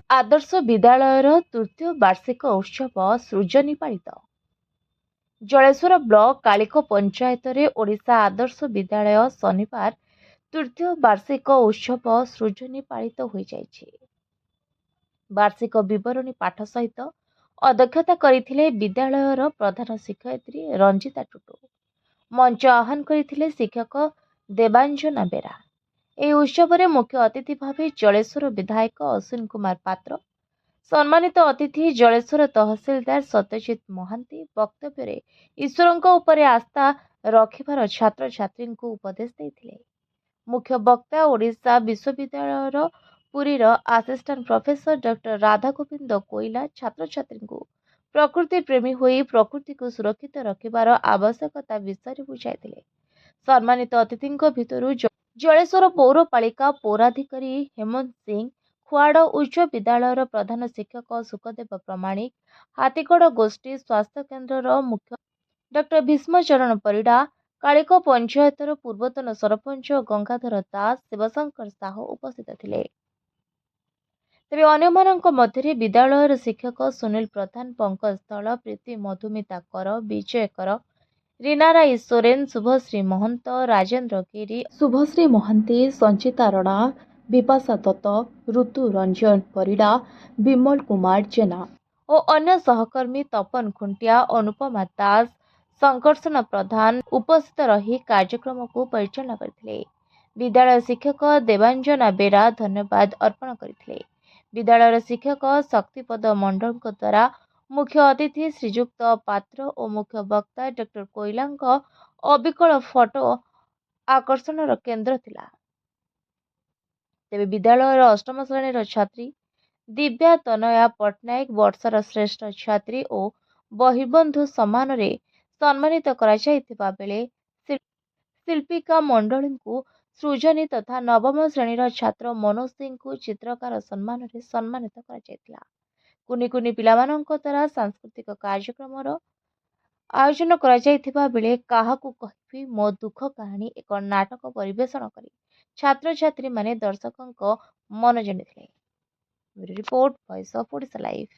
आदर्श विद्यालयर तृतीय वार्षिक उत्सव सृजनी पालित। जलेश्वर ब्लॉक कालिको पंचायत रे ओडिशा आदर्श विद्यालय शनिवार तृतीय वार्षिक उत्सव सृजनी पालित हो जाइछि। वार्षिक विवरणी पाठ सहित अध्यक्षता करथिले विद्यालयर प्रधान शिक्षयित्री रंजिता टुटू। मंच आह्वान करथिले शिक्षक देवांजना बेरा। ଏହି ଉତ୍ସବରେ ମୁଖ୍ୟ ଅତିଥି ଭାବେ ଜଳେଶ୍ୱର ବିଧାୟକ ଅଶ୍ୱିନ କୁମାର ପାତ୍ର, ସମ୍ମାନିତ ଅତିଥି ଜଳେଶ୍ୱର ତହସିଲଦାର ସତ୍ୟଜିତ ମହାନ୍ତି ବକ୍ତବ୍ୟରେ ଈଶ୍ୱରଙ୍କ ଉପରେ ଆସ୍ଥା ରଖିବାର ଛାତ୍ରଛାତ୍ରୀଙ୍କୁ ଉପଦେଶ ଦେଇଥିଲେ। ମୁଖ୍ୟ ବକ୍ତା ଓଡ଼ିଶା ବିଶ୍ୱବିଦ୍ୟାଳୟର ପୁରୀର ଆସିଷ୍ଟାଣ୍ଟ ପ୍ରଫେସର ଡକ୍ଟର ରାଧାଗୋବିନ୍ଦ କୋଇଲା ଛାତ୍ରଛାତ୍ରୀଙ୍କୁ ପ୍ରକୃତି ପ୍ରେମୀ ହୋଇ ପ୍ରକୃତିକୁ ସୁରକ୍ଷିତ ରଖିବାର ଆବଶ୍ୟକତା ବିଷୟରେ ବୁଝାଇଥିଲେ। ସମ୍ମାନିତ ଅତିଥିଙ୍କ ଭିତରୁ ଜଳେଶ୍ୱର ପୌରପାଳିକା ପୌରାଧିକାରୀ ହେମନ୍ତ ସିଂ ଖୁଆଡ଼, ଉଚ୍ଚ ବିଦ୍ୟାଳୟର ପ୍ରଧାନ ଶିକ୍ଷକ ସୁଖଦେବ ପ୍ରମାଣିକ, ହାତୀଗଡ଼ ଗୋଷ୍ଠୀ ସ୍ୱାସ୍ଥ୍ୟ କେନ୍ଦ୍ରର ମୁଖ୍ୟ ଡକ୍ଟର ଭୀଷ୍ମଚରଣ ପରିଡ଼ା, କାଳିକ ପଞ୍ଚାୟତର ପୂର୍ବତନ ସରପଞ୍ଚ ଗଙ୍ଗାଧର ଦାସ, ଶିବଶଙ୍କର ସାହୁ ଉପସ୍ଥିତ ଥିଲେ। ତେବେ ଅନ୍ୟମାନଙ୍କ ମଧ୍ୟରେ ବିଦ୍ୟାଳୟର ଶିକ୍ଷକ ସୁନୀଲ ପ୍ରଧାନ, ପଙ୍କଜ ସ୍ଥଳ, ପ୍ରୀତି ମଧୁମିତା କର, ବିଜୟ କର, ରୀନାରାଇ ସୋରେନ, ଶୁଭଶ୍ରୀ ମହନ୍ତ, ରାଜେନ୍ଦ୍ର ଗିରି, ଶୁଭଶ୍ରୀ ମହାନ୍ତି, ସଞ୍ଚିତା ରଣା, ବିପାଶା ଦତ୍ତ, ଋତୁ ରଞ୍ଜନ ପରିଡ଼ା, ବିମଲ କୁମାର ଜେନା ଓ ଅନ୍ୟ ସହକର୍ମୀ ତପନ ଖୁଣ୍ଟିଆ, ଅନୁପମା ଦାସ, ସଂକର୍ଷଣ ପ୍ରଧାନ ଉପସ୍ଥିତ ରହି କାର୍ଯ୍ୟକ୍ରମକୁ ପରିଚାଳନା କରିଥିଲେ। ବିଦ୍ୟାଳୟ ଶିକ୍ଷକ ଦେବାଞ୍ଜନା ବେରା ଧନ୍ୟବାଦ ଅର୍ପଣ କରିଥିଲେ। ବିଦ୍ୟାଳୟର ଶିକ୍ଷକ ଶକ୍ତିପଦ ମଣ୍ଡଳଙ୍କ ଦ୍ୱାରା ମୁଖ୍ୟ ଅତିଥି ଶ୍ରୀଯୁକ୍ତ ପାତ୍ର ଓ ମୁଖ୍ୟ ବକ୍ତା ଡକ୍ଟର କୋଇଲାଙ୍କ ଅବିକଳ ଫଟୋ ଆକର୍ଷଣର କେନ୍ଦ୍ର ଥିଲା। ତେବେ ବିଦ୍ୟାଳୟର ଅଷ୍ଟମ ଶ୍ରେଣୀର ଛାତ୍ରୀ ଦିବ୍ୟା ତନୟା ପଟ୍ଟନାୟକ ବର୍ଷର ଶ୍ରେଷ୍ଠ ଛାତ୍ରୀ ଓ ବହିର୍ବନ୍ଧୁ ସମ୍ମାନରେ ସମ୍ମାନିତ କରାଯାଇଥିବା ବେଳେ ଶିଳ୍ପିକା ମଣ୍ଡଳୀଙ୍କୁ ସୃଜନୀ ତଥା ନବମ ଶ୍ରେଣୀର ଛାତ୍ର ମନୋଜ ସିଂଙ୍କୁ ଚିତ୍ରକାର ସମ୍ମାନରେ ସମ୍ମାନିତ କରାଯାଇଥିଲା। କୁନି କୁନି ପିଲାମାନଙ୍କ ଦ୍ୱାରା ସାଂସ୍କୃତିକ କାର୍ଯ୍ୟକ୍ରମର ଆୟୋଜନ କରାଯାଇଥିବା ବେଳେ କାହାକୁ କହିବି ମୋ ଦୁଃଖ କାହାଣୀ ଏକ ନାଟକ ପରିବେଷଣ କରି ଛାତ୍ରଛାତ୍ରୀମାନେ ଦର୍ଶକଙ୍କ ମନ ଜିଣିଥିଲେ। Report voice of Odisha live.